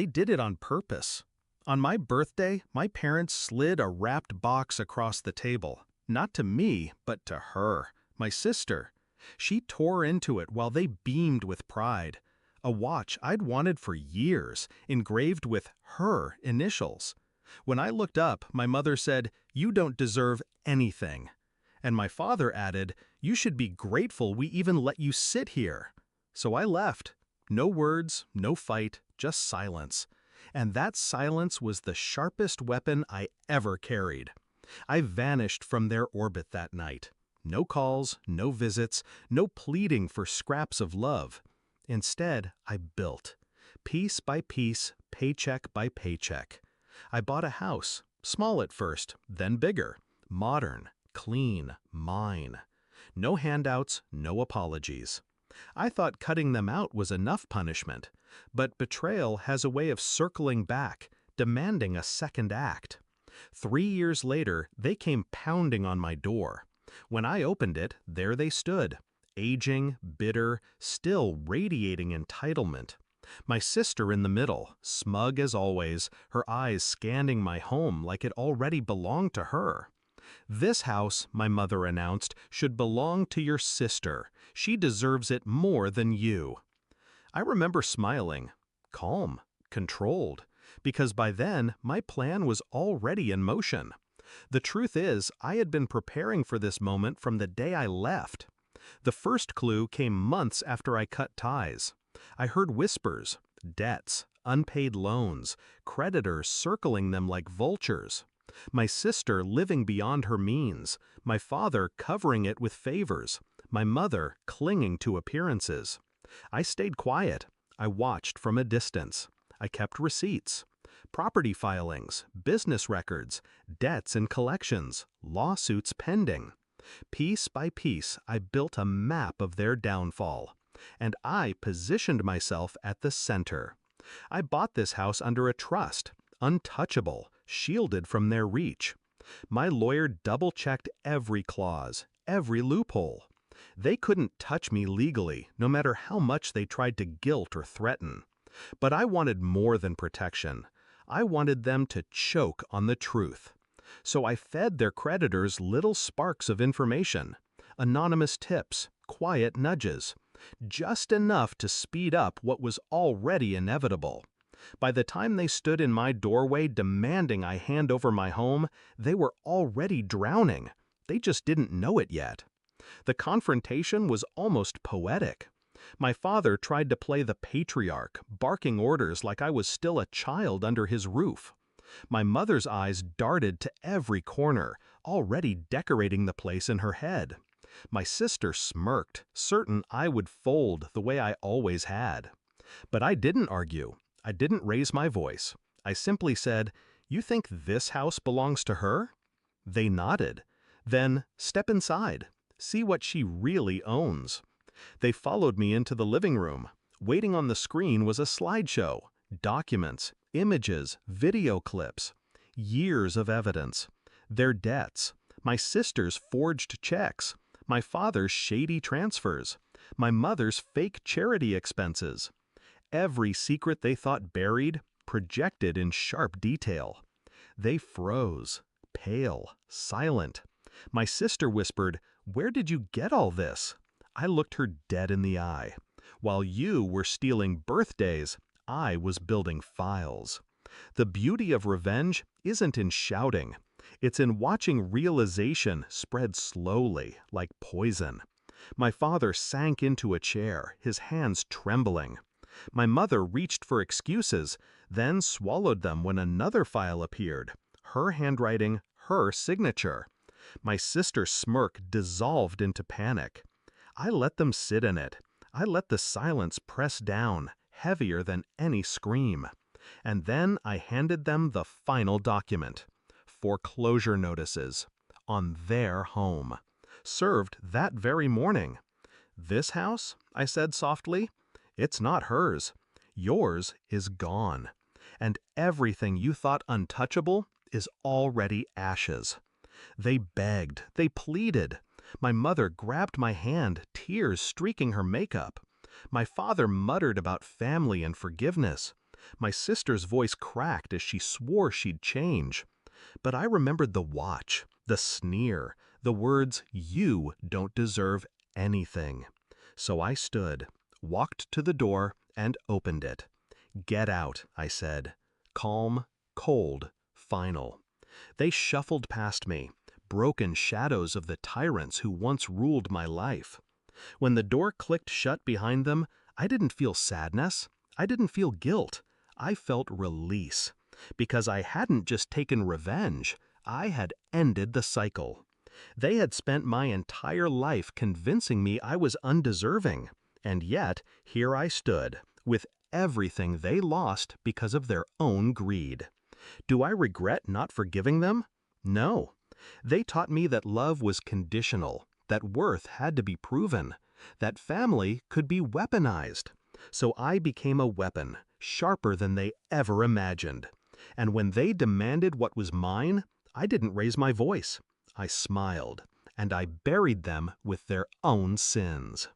They did it on purpose. On my birthday, my parents slid a wrapped box across the table. Not to me, but to her, my sister. She tore into it while they beamed with pride. A watch I'd wanted for years, engraved with her initials. When I looked up, my mother said, "You don't deserve anything." And my father added, "You should be grateful we even let you sit here." So I left. No words, no fight, just silence. And that silence was the sharpest weapon I ever carried. I vanished from their orbit that night. No calls, no visits, no pleading for scraps of love. Instead, I built. Piece by piece, paycheck by paycheck. I bought a house, small at first, then bigger, modern, clean, mine. No handouts, no apologies. I thought cutting them out was enough punishment, but betrayal has a way of circling back, demanding a second act. 3 years later, they came pounding on my door. When I opened it, there they stood, aging, bitter, still radiating entitlement. My sister in the middle, smug as always, her eyes scanning my home like it already belonged to her. "This house," my mother announced, "should belong to your sister. She deserves it more than you." I remember smiling, calm, controlled, because by then my plan was already in motion. The truth is, I had been preparing for this moment from the day I left. The first clue came months after I cut ties. I heard whispers, debts, unpaid loans, creditors circling them like vultures. My sister living beyond her means, my father covering it with favors, my mother clinging to appearances. I stayed quiet. I watched from a distance. I kept receipts, property filings, business records, debts and collections, lawsuits pending. Piece by piece, I built a map of their downfall, and I positioned myself at the center. I bought this house under a trust, untouchable, shielded from their reach. My lawyer double-checked every clause, every loophole. They couldn't touch me legally, no matter how much they tried to guilt or threaten. But I wanted more than protection. I wanted them to choke on the truth. So I fed their creditors little sparks of information, anonymous tips, quiet nudges, just enough to speed up what was already inevitable. By the time they stood in my doorway demanding I hand over my home, they were already drowning. They just didn't know it yet. The confrontation was almost poetic. My father tried to play the patriarch, barking orders like I was still a child under his roof. My mother's eyes darted to every corner, already decorating the place in her head. My sister smirked, certain I would fold the way I always had. But I didn't argue. I didn't raise my voice. I simply said, "You think this house belongs to her?" They nodded. Then, "Step inside. See what she really owns." They followed me into the living room. Waiting on the screen was a slideshow, documents, images, video clips, years of evidence. Their debts, my sister's forged checks, my father's shady transfers, my mother's fake charity expenses. Every secret they thought buried, projected in sharp detail. They froze, pale, silent. My sister whispered, "Where did you get all this?" I looked her dead in the eye. While you were stealing birthdays, I was building files. The beauty of revenge isn't in shouting. It's in watching realization spread slowly, like poison. My father sank into a chair, his hands trembling. My mother reached for excuses, then swallowed them when another file appeared. Her handwriting, her signature. My sister's smirk dissolved into panic. I let them sit in it. I let the silence press down, heavier than any scream. And then I handed them the final document. Foreclosure notices. On their home. Served that very morning. "This house," I said softly, "it's not hers. Yours is gone. And everything you thought untouchable is already ashes." They begged. They pleaded. My mother grabbed my hand, tears streaking her makeup. My father muttered about family and forgiveness. My sister's voice cracked as she swore she'd change. But I remembered the watch, the sneer, the words, "You don't deserve anything." So I stood, walked to the door, and opened it. "Get out," I said. Calm, cold, final. They shuffled past me, broken shadows of the tyrants who once ruled my life. When the door clicked shut behind them, I didn't feel sadness. I didn't feel guilt. I felt release. Because I hadn't just taken revenge, I had ended the cycle. They had spent my entire life convincing me I was undeserving. And yet, here I stood, with everything they lost because of their own greed. Do I regret not forgiving them? No. They taught me that love was conditional, that worth had to be proven, that family could be weaponized. So I became a weapon, sharper than they ever imagined. And when they demanded what was mine, I didn't raise my voice. I smiled, and I buried them with their own sins.